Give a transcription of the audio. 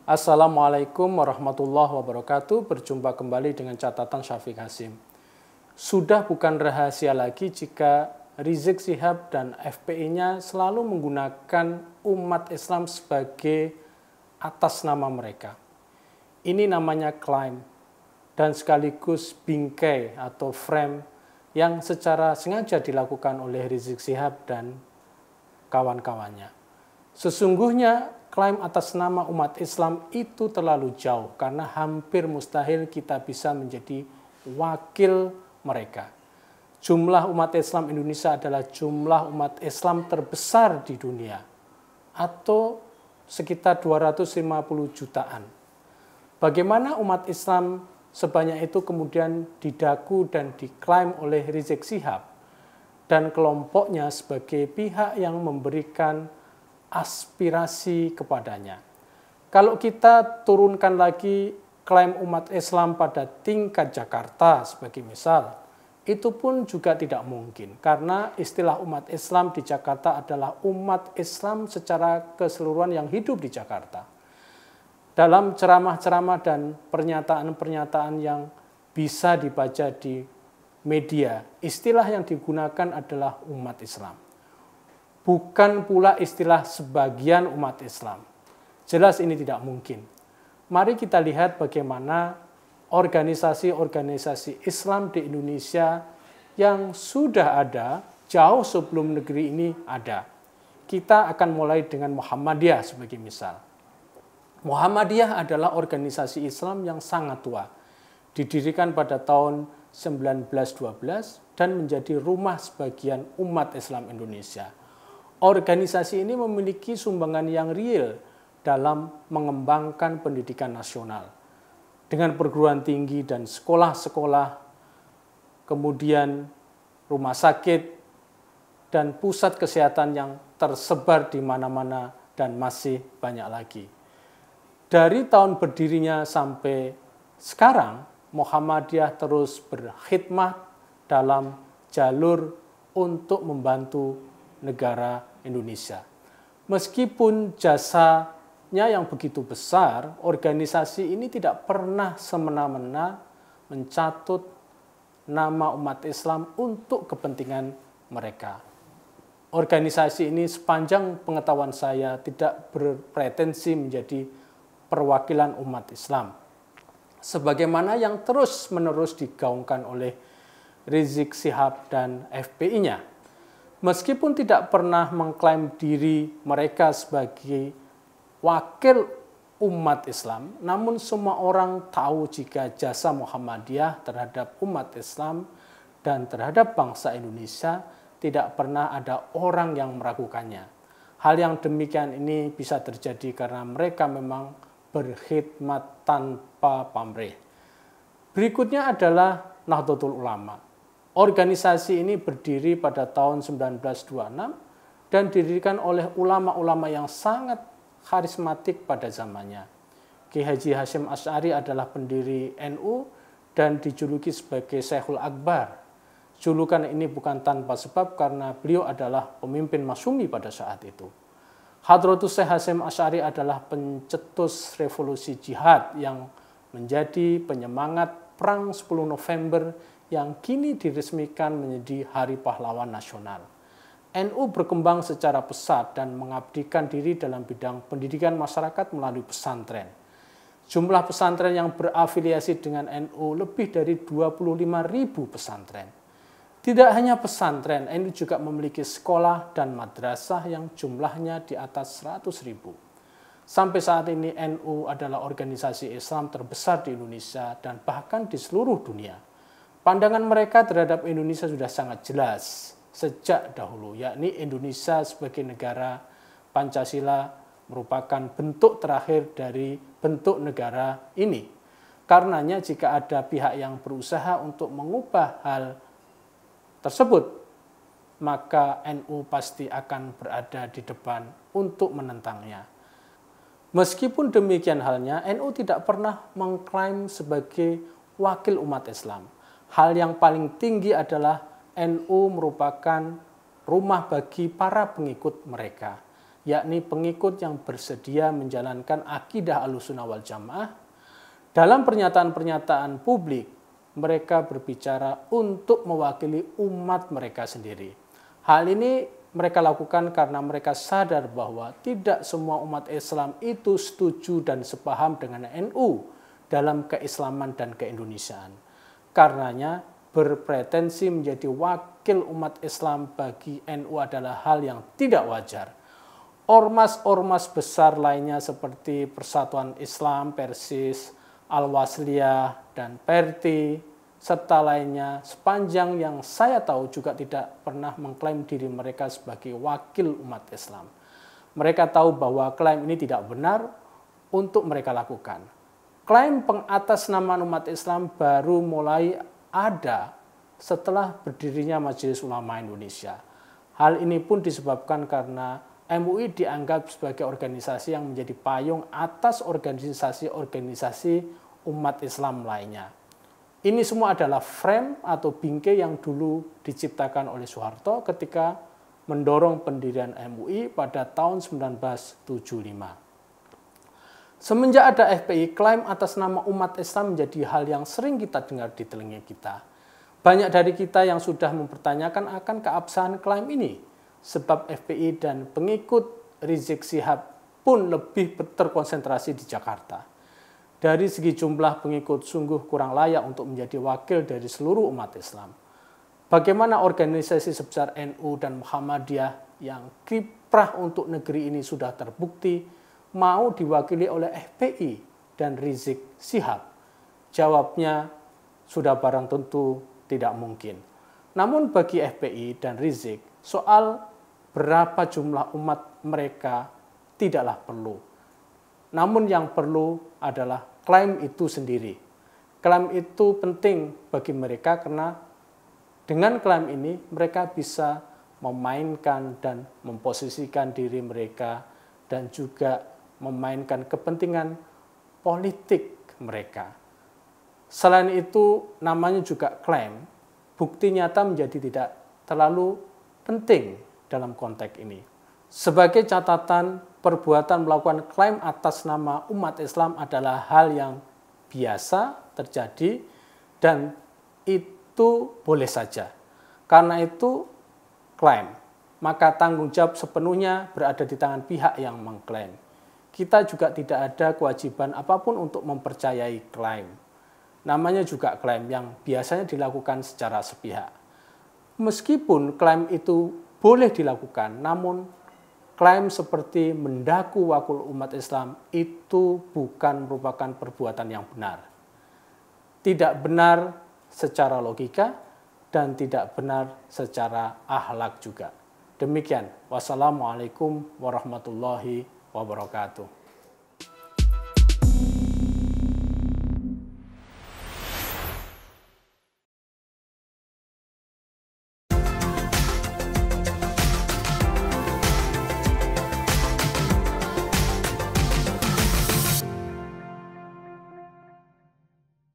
Assalamualaikum warahmatullahi wabarakatuh. Berjumpa kembali dengan catatan Syafiq Hasim. Sudah bukan rahasia lagi jika Rizik Syihab dan FPI-nya selalu menggunakan umat Islam sebagai atas nama mereka. Ini namanya klaim dan sekaligus bingkai atau frame yang secara sengaja dilakukan oleh Rizik Syihab dan kawan-kawannya. Sesungguhnya klaim atas nama umat Islam itu terlalu jauh karena hampir mustahil kita bisa menjadi wakil mereka. Jumlah umat Islam Indonesia adalah jumlah umat Islam terbesar di dunia atau sekitar 250 jutaan. Bagaimana umat Islam sebanyak itu kemudian didaku dan diklaim oleh Rizik Syihab dan kelompoknya sebagai pihak yang memberikan aspirasi kepadanya. Kalau kita turunkan lagi klaim umat Islam pada tingkat Jakarta sebagai misal, itu pun juga tidak mungkin karena istilah umat Islam di Jakarta adalah umat Islam secara keseluruhan yang hidup di Jakarta. Dalam ceramah-ceramah dan pernyataan-pernyataan yang bisa dibaca di media, istilah yang digunakan adalah umat Islam. Bukan pula istilah sebagian umat Islam. Jelas ini tidak mungkin. Mari kita lihat bagaimana organisasi-organisasi Islam di Indonesia yang sudah ada jauh sebelum negeri ini ada. Kita akan mulai dengan Muhammadiyah sebagai misal. Muhammadiyah adalah organisasi Islam yang sangat tua. Didirikan pada tahun 1912 dan menjadi rumah sebagian umat Islam Indonesia. Organisasi ini memiliki sumbangan yang real dalam mengembangkan pendidikan nasional. Dengan perguruan tinggi dan sekolah-sekolah, kemudian rumah sakit, dan pusat kesehatan yang tersebar di mana-mana dan masih banyak lagi. Dari tahun berdirinya sampai sekarang, Muhammadiyah terus berkhidmat dalam jalur untuk membantu negara Indonesia. Meskipun jasanya yang begitu besar, organisasi ini tidak pernah semena-mena mencatut nama umat Islam untuk kepentingan mereka. Organisasi ini sepanjang pengetahuan saya tidak berpretensi menjadi perwakilan umat Islam. Sebagaimana yang terus-menerus digaungkan oleh Rizik Syihab dan FPI-nya. Meskipun tidak pernah mengklaim diri mereka sebagai wakil umat Islam, namun semua orang tahu jika jasa Muhammadiyah terhadap umat Islam dan terhadap bangsa Indonesia tidak pernah ada orang yang meragukannya. Hal yang demikian ini bisa terjadi karena mereka memang berkhidmat tanpa pamrih. Berikutnya adalah Nahdlatul Ulama. Organisasi ini berdiri pada tahun 1926 dan didirikan oleh ulama-ulama yang sangat karismatik pada zamannya. Ki Haji Hasyim Asy'ari adalah pendiri NU dan dijuluki sebagai Syekhul Akbar. Julukan ini bukan tanpa sebab karena beliau adalah pemimpin masyumi pada saat itu. Hadratus Syekh Hasyim Asy'ari adalah pencetus revolusi jihad yang menjadi penyemangat Perang 10 November yang kini diresmikan menjadi Hari Pahlawan Nasional. NU berkembang secara pesat dan mengabdikan diri dalam bidang pendidikan masyarakat melalui pesantren. Jumlah pesantren yang berafiliasi dengan NU lebih dari 25.000 pesantren. Tidak hanya pesantren, NU juga memiliki sekolah dan madrasah yang jumlahnya di atas 100.000. Sampai saat ini NU adalah organisasi Islam terbesar di Indonesia dan bahkan di seluruh dunia. Pandangan mereka terhadap Indonesia sudah sangat jelas sejak dahulu, yakni Indonesia sebagai negara Pancasila merupakan bentuk terakhir dari bentuk negara ini. Karenanya jika ada pihak yang berusaha untuk mengubah hal tersebut, maka NU pasti akan berada di depan untuk menentangnya. Meskipun demikian halnya, NU tidak pernah mengklaim sebagai wakil umat Islam. Hal yang paling tinggi adalah NU merupakan rumah bagi para pengikut mereka yakni pengikut yang bersedia menjalankan akidah Ahlussunnah wal Jamaah. Dalam pernyataan-pernyataan publik, mereka berbicara untuk mewakili umat mereka sendiri. Hal ini mereka lakukan karena mereka sadar bahwa tidak semua umat Islam itu setuju dan sepaham dengan NU dalam keislaman dan keindonesiaan. Karenanya, berpretensi menjadi wakil umat Islam bagi NU adalah hal yang tidak wajar. Ormas-ormas besar lainnya seperti Persatuan Islam, Persis, Al-Wasliyah, dan Perti, serta lainnya sepanjang yang saya tahu juga tidak pernah mengklaim diri mereka sebagai wakil umat Islam. Mereka tahu bahwa klaim ini tidak benar untuk mereka lakukan. Klaim pengatasnamaan umat Islam baru mulai ada setelah berdirinya Majelis Ulama Indonesia. Hal ini pun disebabkan karena MUI dianggap sebagai organisasi yang menjadi payung atas organisasi-organisasi umat Islam lainnya. Ini semua adalah frame atau bingkai yang dulu diciptakan oleh Soeharto ketika mendorong pendirian MUI pada tahun 1975. Semenjak ada FPI, klaim atas nama umat Islam menjadi hal yang sering kita dengar di telinga kita. Banyak dari kita yang sudah mempertanyakan akan keabsahan klaim ini, sebab FPI dan pengikut Rizik Syihab pun lebih terkonsentrasi di Jakarta. Dari segi jumlah pengikut sungguh kurang layak untuk menjadi wakil dari seluruh umat Islam. Bagaimana organisasi sebesar NU dan Muhammadiyah yang kiprah untuk negeri ini sudah terbukti mau diwakili oleh FPI dan Rizik Syihab? Jawabnya sudah barang tentu tidak mungkin. Namun bagi FPI dan Rizik, soal berapa jumlah umat mereka tidaklah perlu. Namun yang perlu adalah klaim itu sendiri. Klaim itu penting bagi mereka karena dengan klaim ini mereka bisa memainkan dan memposisikan diri mereka dan juga memainkan kepentingan politik mereka. Selain itu, namanya juga klaim, bukti nyata menjadi tidak terlalu penting dalam konteks ini. Sebagai catatan, perbuatan melakukan klaim atas nama umat Islam adalah hal yang biasa terjadi dan itu boleh saja. Karena itu klaim, maka tanggung jawab sepenuhnya berada di tangan pihak yang mengklaim. Kita juga tidak ada kewajiban apapun untuk mempercayai klaim. Namanya juga klaim yang biasanya dilakukan secara sepihak. Meskipun klaim itu boleh dilakukan, namun klaim seperti mendaku wakil umat Islam itu bukan merupakan perbuatan yang benar. Tidak benar secara logika dan tidak benar secara akhlak juga. Demikian. Wassalamualaikum warahmatullahi wabarakatuh.